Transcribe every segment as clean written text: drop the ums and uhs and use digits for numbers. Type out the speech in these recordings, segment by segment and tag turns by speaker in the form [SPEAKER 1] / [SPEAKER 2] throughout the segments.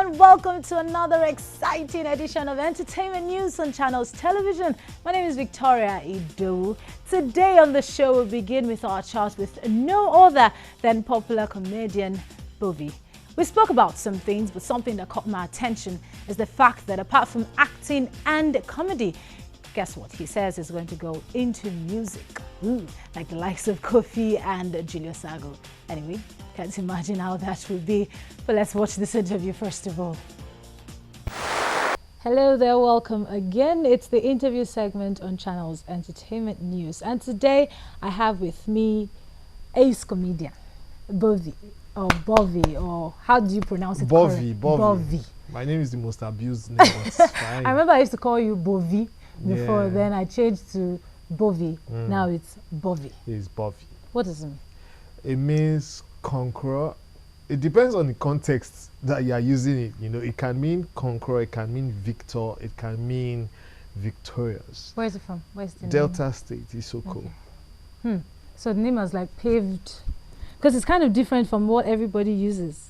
[SPEAKER 1] everyone, welcome to another exciting edition of Entertainment News on Channels Television. My name is Victoria Ido. Today on the show, we'll begin with our chat with no other than popular comedian Bovie. We spoke about some things, but something that caught my attention is the fact that apart from acting and comedy, guess what? He says he's going to go into music, like the likes of Kofi and Julius Ago. Anyway, can't imagine how that would be. But let's watch this interview first of all. Hello there, welcome again. It's the interview segment on Channels Entertainment News. And today I have with me ace comedian, Bovie, or Bovie, or how do you pronounce it?
[SPEAKER 2] Bovie. My name is the most abused name, but it's fine.
[SPEAKER 1] I remember I used to call you Bovie before, then I changed to Bovie. Now it's Bovie.
[SPEAKER 2] It's Bovie.
[SPEAKER 1] What does it mean?
[SPEAKER 2] It means conqueror. It depends on the context that you are using it. You know, it can mean conqueror, it can mean victor, it can mean victorious.
[SPEAKER 1] Where is it from? Where's the
[SPEAKER 2] Delta
[SPEAKER 1] name?
[SPEAKER 2] State, Isoko.
[SPEAKER 1] Okay. So the name was like paved, because it's kind of different from what everybody uses.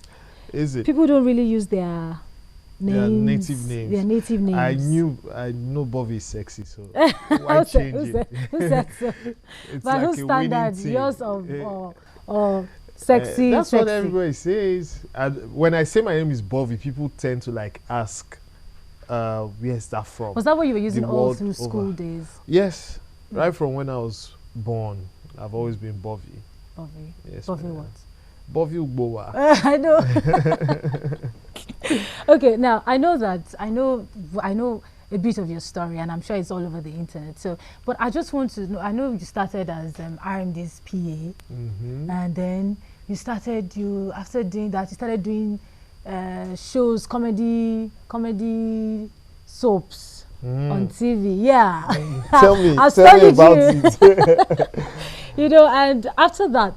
[SPEAKER 2] Is it?
[SPEAKER 1] People don't really use their names.
[SPEAKER 2] Their native names.
[SPEAKER 1] Their native names.
[SPEAKER 2] I know Bovie is sexy, so why change it?
[SPEAKER 1] Who said so?
[SPEAKER 2] It's
[SPEAKER 1] But
[SPEAKER 2] like
[SPEAKER 1] whose
[SPEAKER 2] a
[SPEAKER 1] standard?
[SPEAKER 2] winning
[SPEAKER 1] Yours
[SPEAKER 2] team.
[SPEAKER 1] or sexy?
[SPEAKER 2] That's
[SPEAKER 1] sexy.
[SPEAKER 2] what everybody says. And when I say my name is Bovie, people tend to like ask, where's that from?
[SPEAKER 1] Was that what you were using
[SPEAKER 2] The
[SPEAKER 1] all
[SPEAKER 2] world
[SPEAKER 1] through school
[SPEAKER 2] over.
[SPEAKER 1] days?
[SPEAKER 2] Yes, right from when I was born, I've always been Bovie.
[SPEAKER 1] Bovie.
[SPEAKER 2] Yes,
[SPEAKER 1] Bovie
[SPEAKER 2] ma'am.
[SPEAKER 1] what?
[SPEAKER 2] Bovie Ugbowa.
[SPEAKER 1] I know. Okay, now I know a bit of your story, and I'm sure it's all over the internet. So, but I just want to know. I know you started as RMD's PA, and then you started. After doing that, you started doing shows, comedy soaps on TV. Yeah,
[SPEAKER 2] Tell me
[SPEAKER 1] I
[SPEAKER 2] about
[SPEAKER 1] you.
[SPEAKER 2] it.
[SPEAKER 1] You know, and after that,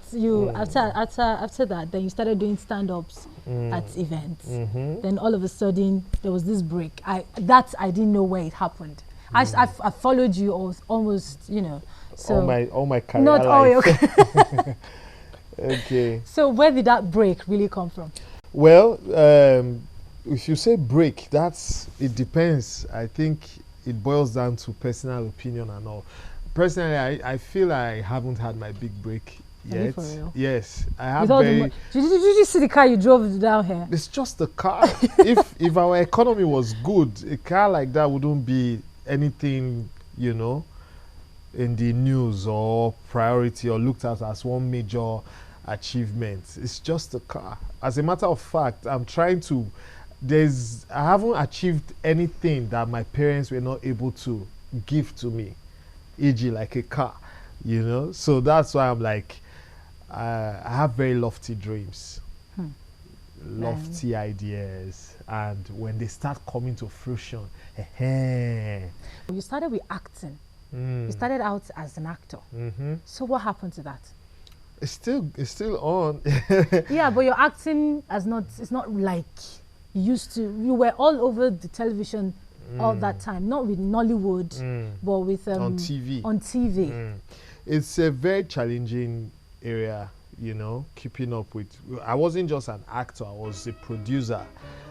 [SPEAKER 1] after that, then you started doing stand-ups at events. Then all of a sudden, there was this break. I didn't know where it happened. I followed you almost, you know. So
[SPEAKER 2] all my career
[SPEAKER 1] not all your.
[SPEAKER 2] life. Okay.
[SPEAKER 1] So where did that break really come from?
[SPEAKER 2] Well, if you say break, it depends. I think it boils down to personal opinion and all. Personally, I feel I haven't had my big break yet.
[SPEAKER 1] Are you for real?
[SPEAKER 2] Yes, I have
[SPEAKER 1] Did you see the car you drove down here?
[SPEAKER 2] It's just the car. if our economy was good, a car like that wouldn't be anything, you know, in the news or priority or looked at as one major achievement. It's just a car. As a matter of fact, I haven't achieved anything that my parents were not able to give to me, e.g. like a car, you know. So that's why I'm like, I have very lofty dreams, lofty ideas, and when they start coming to fruition,
[SPEAKER 1] You started with acting. You started out as an actor. So what happened to that?
[SPEAKER 2] It's still on.
[SPEAKER 1] Yeah, but your acting it's not like you used to. You were all over the television all that time, not with Nollywood, but with
[SPEAKER 2] on TV.
[SPEAKER 1] On TV.
[SPEAKER 2] It's a very challenging area, you know, keeping up with. I wasn't just an actor; I was a producer,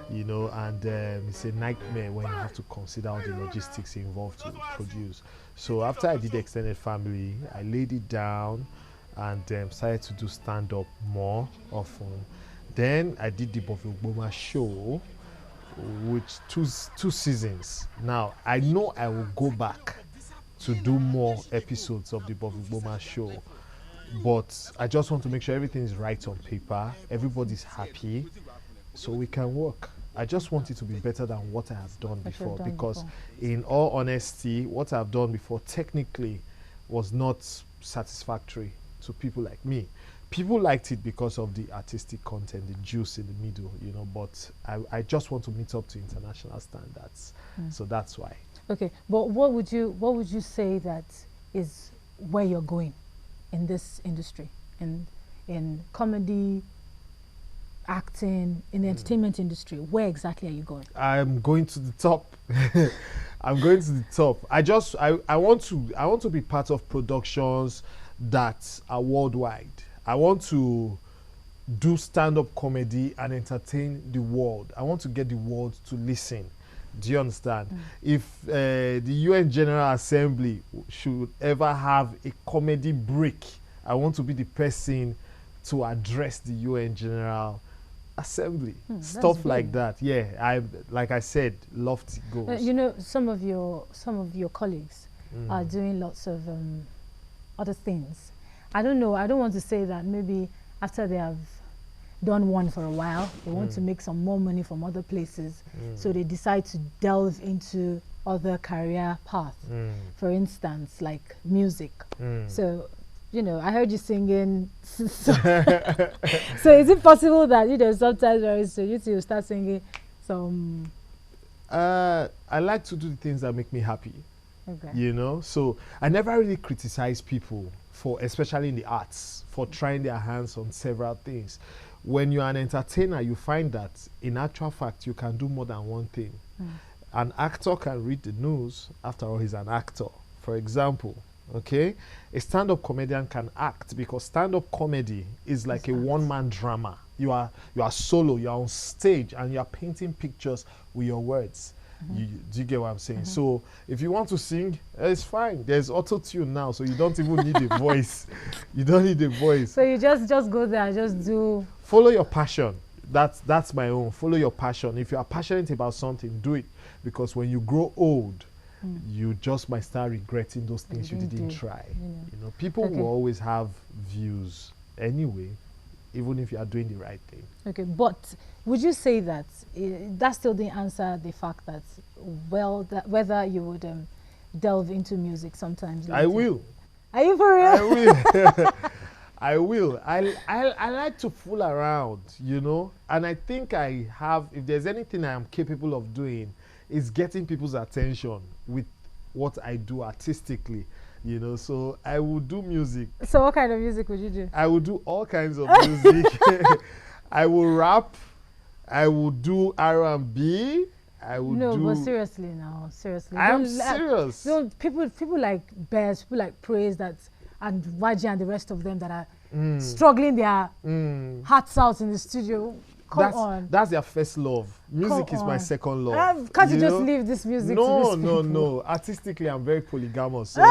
[SPEAKER 2] you know, and it's a nightmare when you have to consider all the logistics involved to produce. So after I did Extended Family, I laid it down and started to do stand-up more often. Then I did the Bovie Ugbowa show, which two seasons. Now I know I will go back to do more episodes of the Bovie Ugbowa show, but I just want to make sure everything is right on paper, everybody's happy, so we can work. I just want it to be better than what I have done before, because in all honesty, what I've done before technically was not satisfactory to people like me. People liked it because of the artistic content, the juice in the middle, you know, but I just want to meet up to international standards. So that's why. Okay,
[SPEAKER 1] but what would you say that is where you're going in this industry, in comedy, acting, in the entertainment industry? Where exactly are you going?
[SPEAKER 2] I'm going to the top. I'm going to the top. I want to be part of productions that are worldwide. I want to do stand-up comedy and entertain the world. I want to get the world to listen. Do you understand? If the UN General Assembly should ever have a comedy break, I want to be the person to address the UN General Assembly. Stuff like that. Yeah, like I said, lofty goals.
[SPEAKER 1] You know, some of your colleagues are doing lots of other things. I don't know. I don't want to say that maybe after they have done one for a while, they want to make some more money from other places, so they decide to delve into other career paths. For instance, like music. So, you know, I heard you singing. So is it possible that, you know, sometimes very soon you two start singing some?
[SPEAKER 2] I like to do the things that make me happy.
[SPEAKER 1] Okay.
[SPEAKER 2] You know, so I never really criticize people for, especially in the arts, for trying their hands on several things. When you're an entertainer, you find that in actual fact, you can do more than one thing. An actor can read the news. After all, he's an actor. For example, okay, a stand-up comedian can act, because stand-up comedy is like a one-man drama. You are solo, you're on stage, and you're painting pictures with your words. Do you get what I'm saying? So if you want to sing, it's fine. There's auto-tune now, so you don't even need a voice. You don't need a voice.
[SPEAKER 1] So you just go there and just do.
[SPEAKER 2] Follow your passion. That's my own. Follow your passion. If you are passionate about something, do it. Because when you grow old, you just might start regretting those things you didn't try. You know, people will always have views anyway, even if you are doing the right thing. Okay,
[SPEAKER 1] but would you say that that still didn't answer the fact that, well, that whether you would delve into music sometimes later?
[SPEAKER 2] I will.
[SPEAKER 1] Are you for real?
[SPEAKER 2] I will. I will. I like to fool around, you know, and I think I have, if there's anything I am capable of doing, is getting people's attention with what I do artistically. You know, so I will do music.
[SPEAKER 1] So what kind of music would you do?
[SPEAKER 2] I will do all kinds of music. I will rap. I will do R&B. I will
[SPEAKER 1] no,
[SPEAKER 2] do...
[SPEAKER 1] but seriously now, seriously.
[SPEAKER 2] I'm serious.
[SPEAKER 1] People like Bears, people like Praise, that, and YG and the rest of them that are struggling their hearts out in the studio. Come on.
[SPEAKER 2] That's their first love. Music is my second love.
[SPEAKER 1] Can't you just leave this music to these people?
[SPEAKER 2] No. Artistically, I'm very polygamous. So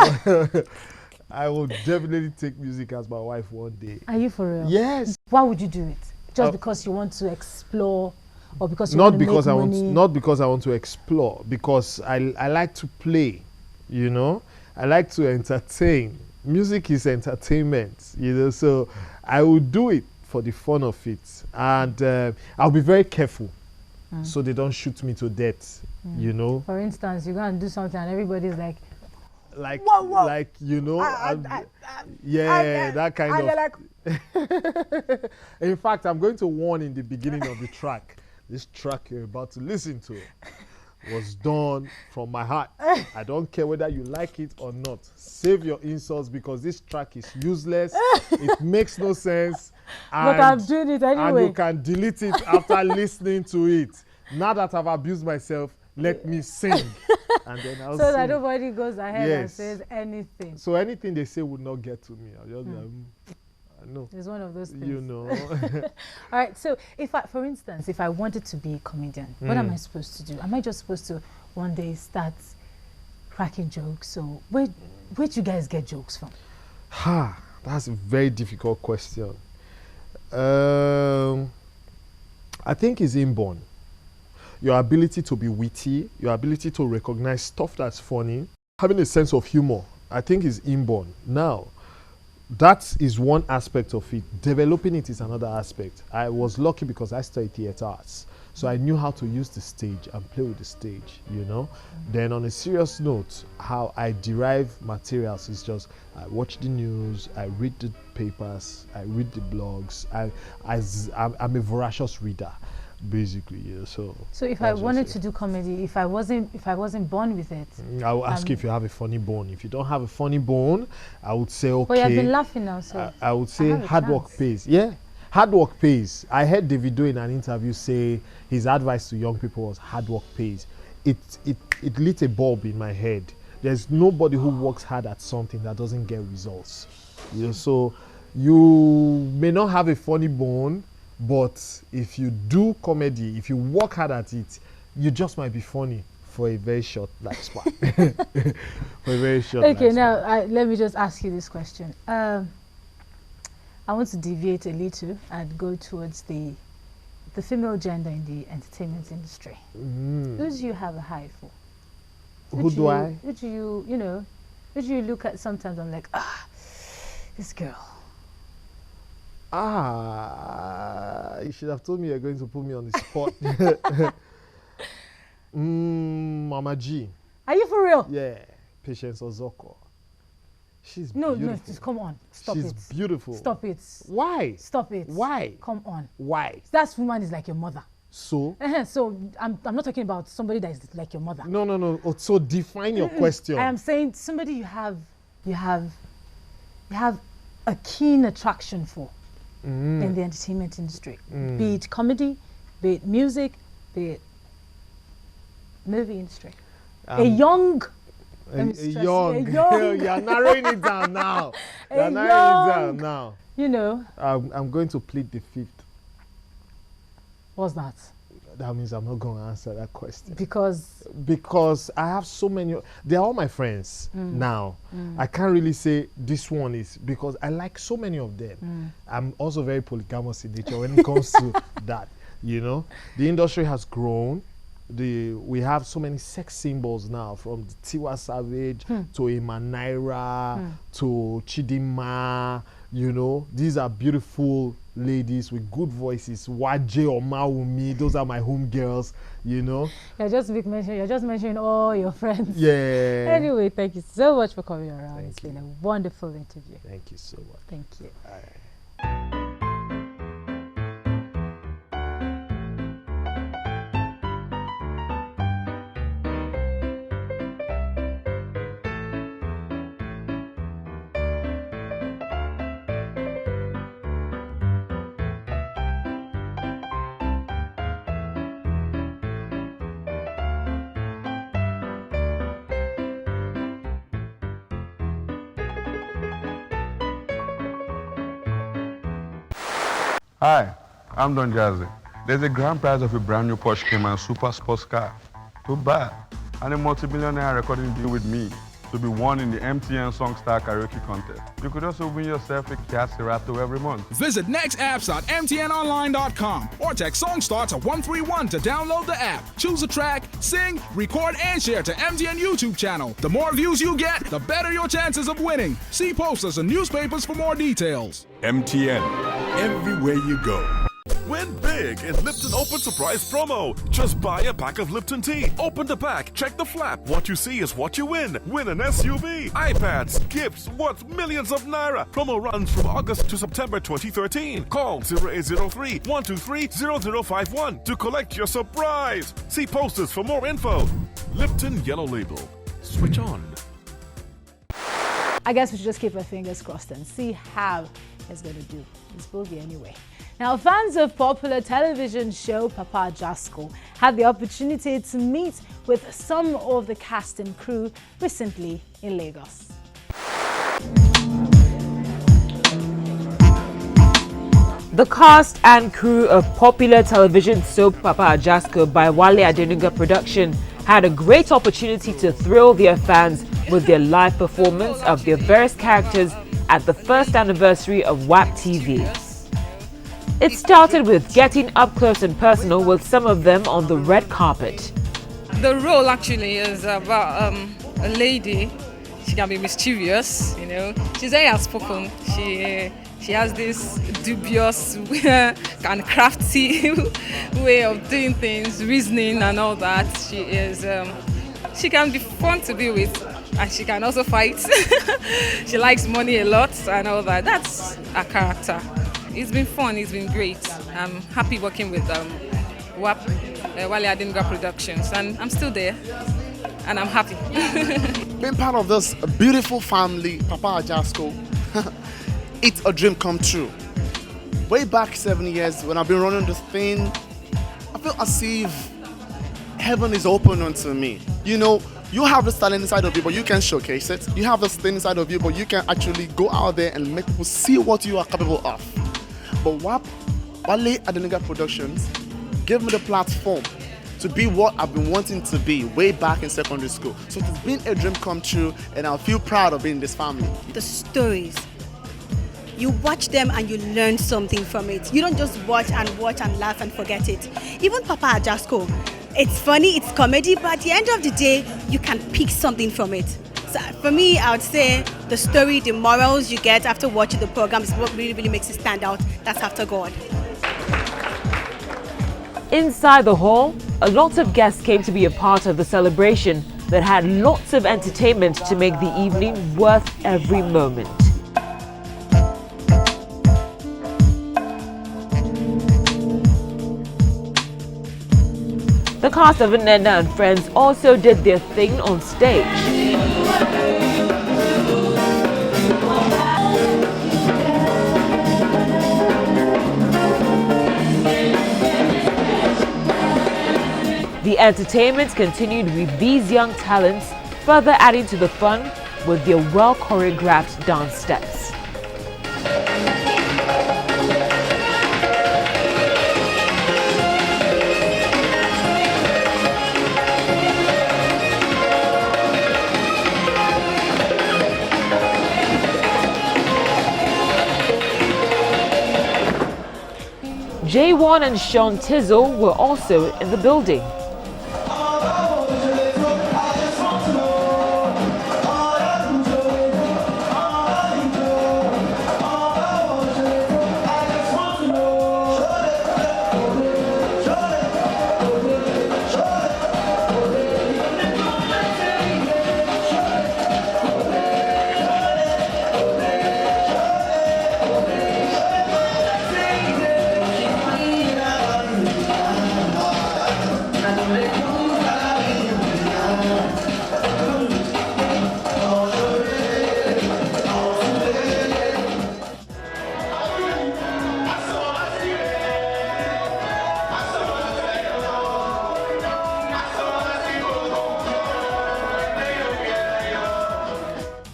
[SPEAKER 2] I will definitely take music as my wife one day.
[SPEAKER 1] Are you for real?
[SPEAKER 2] Yes.
[SPEAKER 1] Why would you do it? Just because you want to explore, or because you want to make money?
[SPEAKER 2] Not because I want to explore. Because I like to play. You know, I like to entertain. Music is entertainment. You know, so I will do it for the fun of it, and I'll be very careful so they don't shoot me to death. You know,
[SPEAKER 1] for instance, you go and do something and everybody's like
[SPEAKER 2] whoa. Like, you know, that kind of like in fact, I'm going to warn in the beginning of the track, this track you're about to listen to was done from my heart. I don't care whether you like it or not. Save your insults, because this track is useless. It makes no sense.
[SPEAKER 1] But I'm doing it anyway.
[SPEAKER 2] And you can delete it after listening to it. Now that I've abused myself, let me sing. And then I'll
[SPEAKER 1] so
[SPEAKER 2] sing.
[SPEAKER 1] that nobody goes ahead and says anything.
[SPEAKER 2] So anything they say would not get to me. I'll just I know.
[SPEAKER 1] It's one of those things.
[SPEAKER 2] You know.
[SPEAKER 1] All right. So for instance, if I wanted to be a comedian, what am I supposed to do? Am I just supposed to one day start cracking jokes? So where do you guys get jokes from?
[SPEAKER 2] That's a very difficult question. I think it's inborn. Your ability to be witty, your ability to recognize stuff that's funny, having a sense of humor, I think is inborn. Now, that is one aspect of it. Developing it is another aspect. I was lucky because I studied theater arts. So I knew how to use the stage and play with the stage, you know. Then on a serious note, how I derive materials is just, I watch the news, I read the papers, I read the blogs. I'm a voracious reader, basically. Yeah. So
[SPEAKER 1] if I wanted to do comedy, if I wasn't born with it,
[SPEAKER 2] I will ask you if you have a funny bone. If you don't have a funny bone, I would say okay.
[SPEAKER 1] But you've been laughing now, so
[SPEAKER 2] I would say hard work pays. Yeah. Hard work pays. I heard Davido in an interview say his advice to young people was hard work pays. It lit a bulb in my head. There's nobody who works hard at something that doesn't get results. You know, so you may not have a funny bone, but if you do comedy, if you work hard at it, you just might be funny for a very short lifespan. For a very short
[SPEAKER 1] Okay,
[SPEAKER 2] lifespan.
[SPEAKER 1] now let me just ask you this question. I want to deviate a little and go towards the female gender in the entertainment industry. Who do you have a high for?
[SPEAKER 2] Who do I?
[SPEAKER 1] Who do you look at sometimes? I'm like, this girl.
[SPEAKER 2] You should have told me you're going to put me on the spot. Mama G.
[SPEAKER 1] Are you for real?
[SPEAKER 2] Yeah, Patience Ozoko. She's
[SPEAKER 1] No,
[SPEAKER 2] beautiful.
[SPEAKER 1] just come on. Stop it.
[SPEAKER 2] She's beautiful.
[SPEAKER 1] Stop it.
[SPEAKER 2] Why?
[SPEAKER 1] Stop it.
[SPEAKER 2] Why?
[SPEAKER 1] Come on.
[SPEAKER 2] Why?
[SPEAKER 1] That woman is like your mother.
[SPEAKER 2] So?
[SPEAKER 1] So I'm not talking about somebody that is like your mother.
[SPEAKER 2] No. Oh, so define your question.
[SPEAKER 1] I am saying somebody you have a keen attraction for in the entertainment industry. Be it comedy, be it music, be it movie industry. A young
[SPEAKER 2] You're narrowing it down now. You're narrowing it down now.
[SPEAKER 1] You know.
[SPEAKER 2] I'm going to plead the fifth.
[SPEAKER 1] What's that?
[SPEAKER 2] That means I'm not going to answer that question.
[SPEAKER 1] Because
[SPEAKER 2] I have so many. They're all my friends now. I can't really say this one is, because I like so many of them. I'm also very polygamous in nature when it comes to that. You know, the industry has grown. We have so many sex symbols now, from Tiwa Savage to Emma Naira to Chidinma. You know, these are beautiful ladies with good voices. Waje or Maumi, those are my home girls. You know,
[SPEAKER 1] you're just mentioning all your friends.
[SPEAKER 2] Yeah.
[SPEAKER 1] Anyway, thank you so much for coming around.
[SPEAKER 2] Thank
[SPEAKER 1] It's
[SPEAKER 2] you.
[SPEAKER 1] been a wonderful interview.
[SPEAKER 2] Thank you so much.
[SPEAKER 1] Thank you.
[SPEAKER 2] All right.
[SPEAKER 3] Hi, I'm Don Jazzy. There's a grand prize of a brand new Porsche Cayman Super Sports car to buy and a multi-millionaire recording deal with me to be won in the MTN Songstar Karaoke Contest. You could also win yourself a Kia Cerato every month.
[SPEAKER 4] Visit nextapps.mtnonline.com or text Songstar to 131 to download the app. Choose a track, sing, record, and share to MTN YouTube channel. The more views you get, the better your chances of winning. See posters and newspapers for more details.
[SPEAKER 5] MTN, everywhere you go. Win big in Lipton Open Surprise Promo. Just buy a pack of Lipton tea. Open the pack, check the flap. What you see is what you win. Win an SUV, iPads, gifts worth millions of naira. Promo runs from August to September 2013. Call 0803-123-0051 to collect your surprise. See posters for more info. Lipton Yellow Label. Switch on.
[SPEAKER 1] I guess we should just keep our fingers crossed and see how it's going to do. This boogie anyway. Now, fans of popular television show Papa Ajasco had the opportunity to meet with some of the cast and crew recently in Lagos.
[SPEAKER 6] The cast and crew of popular television soap Papa Ajasco by Wale Adenuga Production had a great opportunity to thrill their fans with their live performance of their various characters at the first anniversary of WAP TV. It started with getting up close and personal with some of them on the red carpet.
[SPEAKER 7] The role actually is about a lady. She can be mischievous, you know. She's very outspoken. She has this dubious and crafty way of doing things, reasoning and all that. She can be fun to be with, and she can also fight. She likes money a lot and all that. That's her character. It's been fun, it's been great. I'm happy working with WAP, Wale Adenuga Productions, and I'm still there, and I'm happy.
[SPEAKER 8] Being part of this beautiful family, Papa Ajasco, it's a dream come true. Way back 7 years when I've been running this thing, I feel as if heaven is open unto me. You know, you have this talent inside of you, but you can showcase it. You have this thing inside of you, but you can actually go out there and make people see what you are capable of. But Wale Adenuga Productions gave me the platform to be what I've been wanting to be way back in secondary school. So it's been a dream come true, and I feel proud of being in this family.
[SPEAKER 9] The stories. You watch them and you learn something from it. You don't just watch and laugh and forget it. Even Papa Ajasco, it's funny, it's comedy, but at the end of the day, you can pick something from it. So for me, I would say the story, the morals you get after watching the program is what really makes it stand out. That's After God.
[SPEAKER 6] Inside the hall, a lot of guests came to be a part of the celebration that had lots of entertainment to make the evening worth every moment. The cast of Nnenna and Friends also did their thing on stage. The entertainment continued with these young talents, further adding to the fun with their well-choreographed dance steps. J1 and Sean Tizzle were also in the building.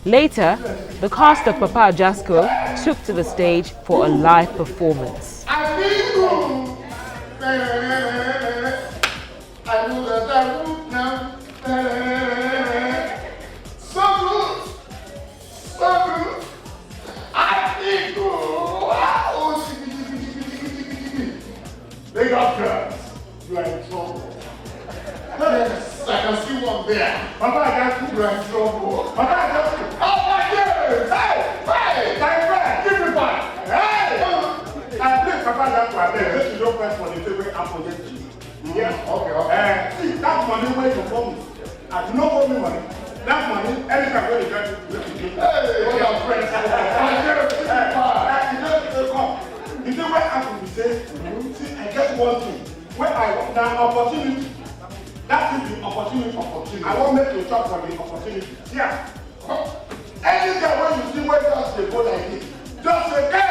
[SPEAKER 6] Later, the cast of Papa Ajasco took to the stage for a live performance.
[SPEAKER 10] Big up, girls. You are in trouble. Yes, I can see one there. Papa Ajasco, you are in trouble. Papa Ajasco. Oh my goodness! Hey! Hey! My friend, give me back! Hey! I think Papa Ajasco are there. Let you know first for the table after this. Yeah, okay. See, that money where you from me. I do not owe me money. That money, anytime when you get it, let me give you. Hey! All your friends. You know what happened? See, I get one thing. When I want now opportunity, that is the opportunity. I won't make you talk for the opportunity. Yeah. Anytime when you see where just they go like this, just say, hey,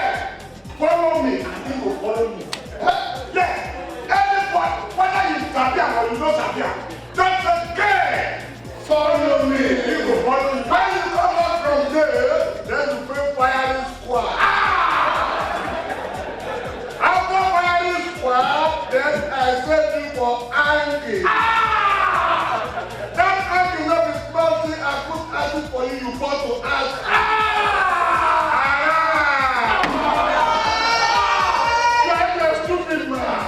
[SPEAKER 10] follow me, and he will follow me. Yeah. Anybody, whether you Sabia or you don't Sabia, just say, hey, follow me, he will follow you. When you come out from there, then you bring firing squad. Then I said you were angry. That angry not be spicy. I put acid for you. You got to ask. You are a stupid man.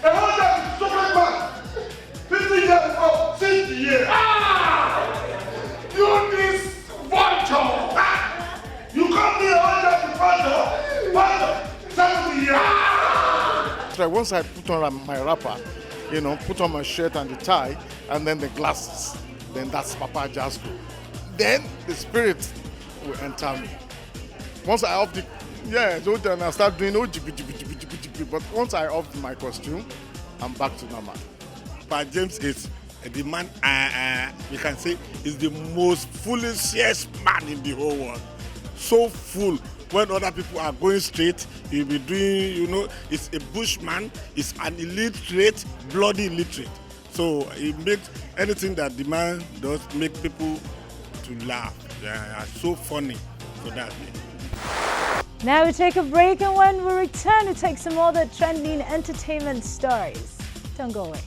[SPEAKER 10] A whole stupid man. 50 years ago, 60 years. You this vulture. You come here under the vulture. 70 years. Once I put on my wrapper, you know, put on my shirt and the tie, and then the glasses, then that's Papa Ajasco. Then the spirit will enter me. Once I off the, so then I start doing but once I off my costume, I'm back to normal.
[SPEAKER 11] But James is the man, we can say, is the most foolishest man in the whole world. So full. When other people are going straight, he'll be doing, you know, it's a bushman, it's an illiterate, bloody illiterate. So he makes anything that the man does make people to laugh. They are so funny for that.
[SPEAKER 1] Now we take a break, and when we return, we take some other trending entertainment stories. Don't go away.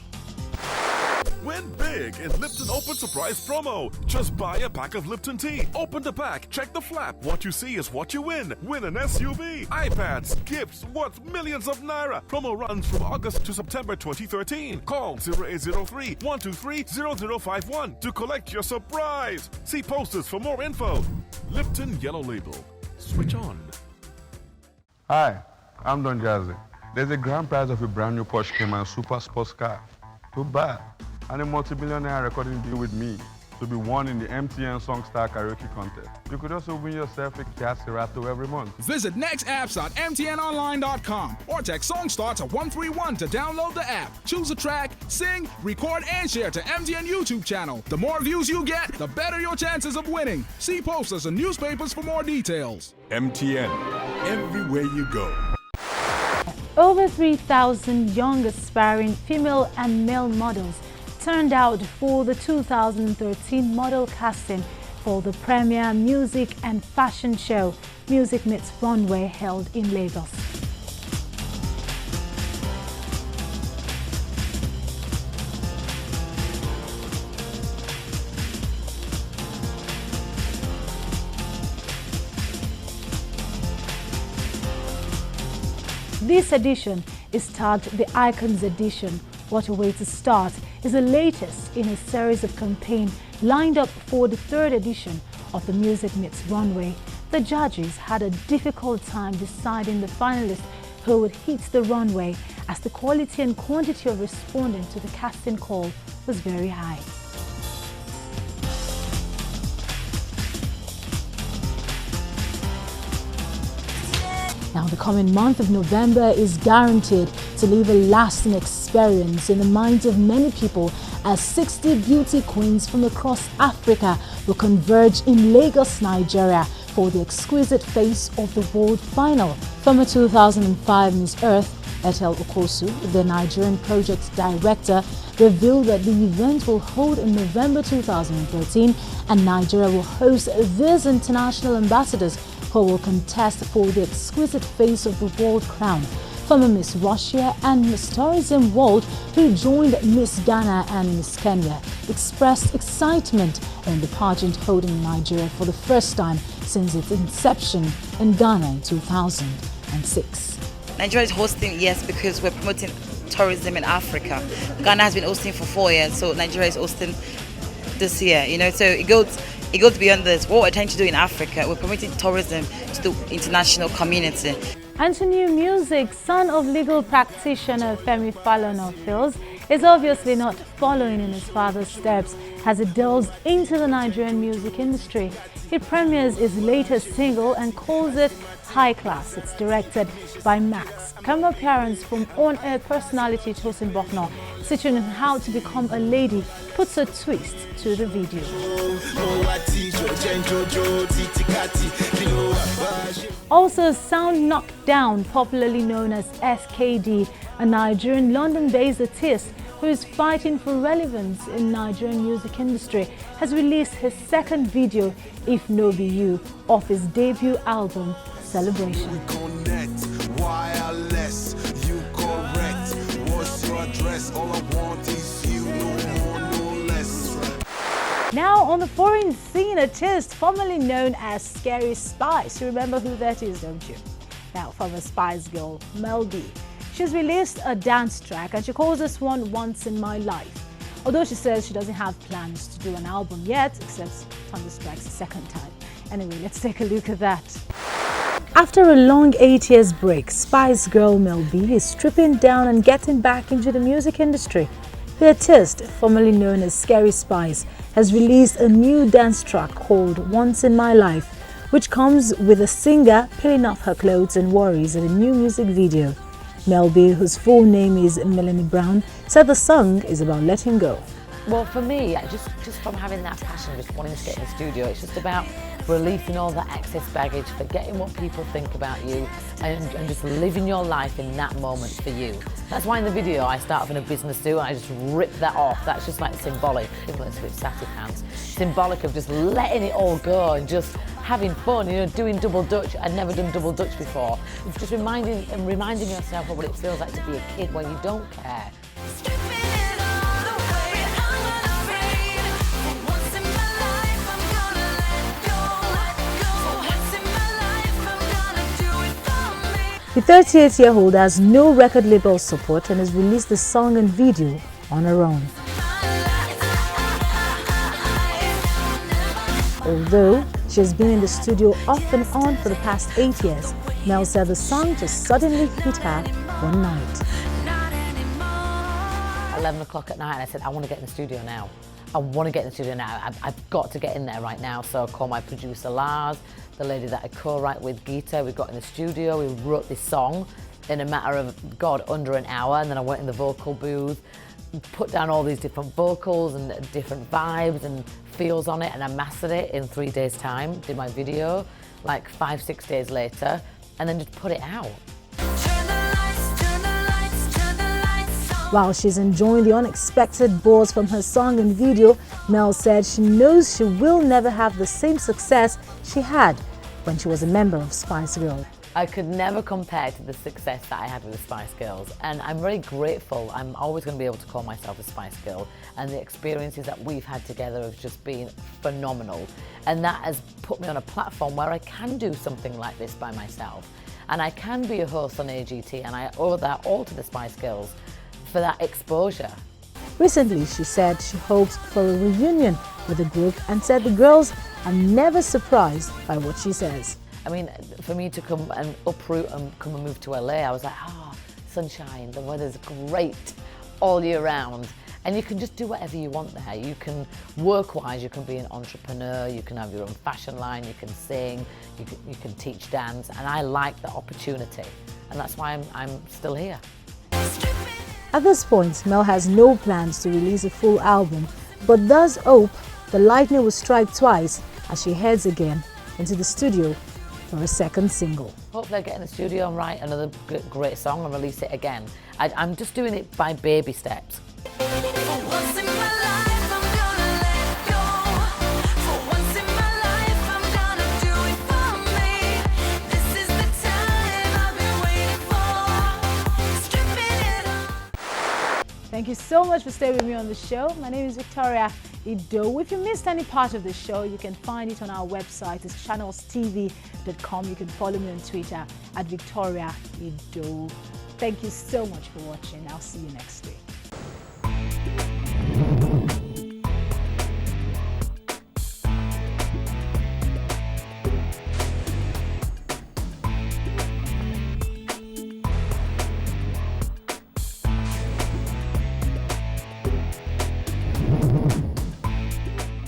[SPEAKER 5] Win big in Lipton Open Surprise promo. Just buy a pack of Lipton tea. Open the pack, check the flap. What you see is what you win. Win an SUV, iPads, gifts worth millions of naira. Promo runs from August to September 2013. Call 0803-123-0051 to collect your surprise. See posters for more info. Lipton Yellow Label. Switch on.
[SPEAKER 3] Hi, I'm Don Jazzy. There's a grand prize of a brand new Porsche Cayman Super Sports car to buy and a multi-millionaire recording deal with me to be won in the MTN Songstar Karaoke Contest. You could also win yourself a Kia Cerato every month.
[SPEAKER 4] Visit nextapps.mtnonline.com or text Songstar to 131 to download the app. Choose a track, sing, record, and share to MTN YouTube channel. The more views you get, the better your chances of winning. See posters and newspapers for more details.
[SPEAKER 5] MTN. Everywhere you go.
[SPEAKER 1] Over 3,000 young aspiring female and male models turned out for the 2013 model casting for the premier music and fashion show Music Meets Runway held in Lagos. This edition is tagged the Icons Edition. What a way to start is the latest in a series of campaigns lined up for the third edition of the Music Meets Runway. The judges had a difficult time deciding the finalists who would hit the runway, as the quality and quantity of respondents to the casting call was very high. Now, the coming month of November is guaranteed to leave a lasting experience in the minds of many people, as 60 beauty queens from across Africa will converge in Lagos, Nigeria for the exquisite face of the world final. Former 2005 Miss Earth, Ethel Okosu, the Nigerian project director, revealed that the event will hold in November 2013, and Nigeria will host these international ambassadors who will contest for the exquisite face of the world crown. Former Miss Russia and Miss Tourism World, who joined Miss Ghana and Miss Kenya, expressed excitement on the pageant holding in Nigeria for the first time since its inception in Ghana in 2006.
[SPEAKER 12] Nigeria is hosting, yes, because we're promoting tourism in Africa. Ghana has been hosting for 4 years, so Nigeria is hosting this year, so it goes beyond this. What we're trying to do in Africa, we're promoting tourism to the international community.
[SPEAKER 1] And to new music, son of legal practitioner Femi Falana feels is obviously not following in his father's steps as he delves into the Nigerian music industry. He premieres his latest single and calls it High Class. It's directed by Max. Camera appearance from on-air personality Tosin Bokno, featuring on how to become a lady, puts a twist to the video. Also, Sound Knockdown, popularly known as SKD, a Nigerian London-based artist who is fighting for relevance in Nigerian music industry, has released his second video, If No Be You, of his debut album, Celebration. Now, on the foreign scene, artist formerly known as Scary Spice. You remember who that is, don't you? Now, former Spice Girl, Mel B. She's released a dance track and she calls this one Once in My Life. Although she says she doesn't have plans to do an album yet, except Thunderstrike's second time. Anyway, let's take a look at that. After a long 8 years break, Spice Girl Mel B is stripping down and getting back into the music industry. The artist, formerly known as Scary Spice, has released a new dance track called Once in My Life, which comes with a singer peeling off her clothes and worries in a new music video. Mel B, whose full name is Melanie Brown, said the song is about letting go.
[SPEAKER 13] Well, for me, just from having that passion, just wanting to get in the studio, it's just about releasing all that excess baggage, forgetting what people think about you, and just living your life in that moment for you. That's why in the video I start off in a business suit and I just rip that off. That's just like symbolic, influence with sassy pants, symbolic of just letting it all go and just having fun, you know, doing double Dutch. I'd never done double Dutch before. It's just reminding yourself of what it feels like to be a kid where you don't care.
[SPEAKER 1] The 38-year-old has no record label support and has released the song and video on her own. Although she has been in the studio off and on for the past 8 years, Mel said the song just suddenly hit her one night.
[SPEAKER 13] 11 o'clock at night, and I said, I want to get in the studio now. I want to get in the studio now. I've got to get in there right now. So I called my producer Lars, the lady that I co-write with, Geeta. We got in the studio, we wrote this song in a matter of, God, under an hour. And then I went in the vocal booth, put down all these different vocals and different vibes and feels on it, and I mastered it in 3 days' time. Did my video like 5-6 days later, and then just put it out.
[SPEAKER 1] While she's enjoying the unexpected buzz from her song and video, Mel said she knows she will never have the same success she had when she was a member of Spice Girls.
[SPEAKER 13] I could never compare to the success that I had with the Spice Girls, and I'm very grateful. I'm always going to be able to call myself a Spice Girl, and the experiences that we've had together have just been phenomenal, and that has put me on a platform where I can do something like this by myself, and I can be a host on AGT, and I owe that all to the Spice Girls for that exposure.
[SPEAKER 1] Recently, she said she hopes for a reunion with the group and said the girls are never surprised by what she says.
[SPEAKER 13] I mean, for me to come and uproot and come and move to LA, I was like, sunshine, the weather's great all year round. And you can just do whatever you want there. You can, work-wise, you can be an entrepreneur, you can have your own fashion line, you can sing, you can teach dance, and I like the opportunity. And that's why I'm still here.
[SPEAKER 1] At this point, Mel has no plans to release a full album, but does hope the lightning will strike twice as she heads again into the studio for a second single.
[SPEAKER 13] Hopefully I get in the studio and write another great song and release it again. I'm just doing it by baby steps.
[SPEAKER 1] Thank you so much for staying with me on the show. My name is Victoria Ido. If you missed any part of the show, you can find it on our website. It's channelstv.com. You can follow me on Twitter at Victoria Ido. Thank you so much for watching. I'll see you next week.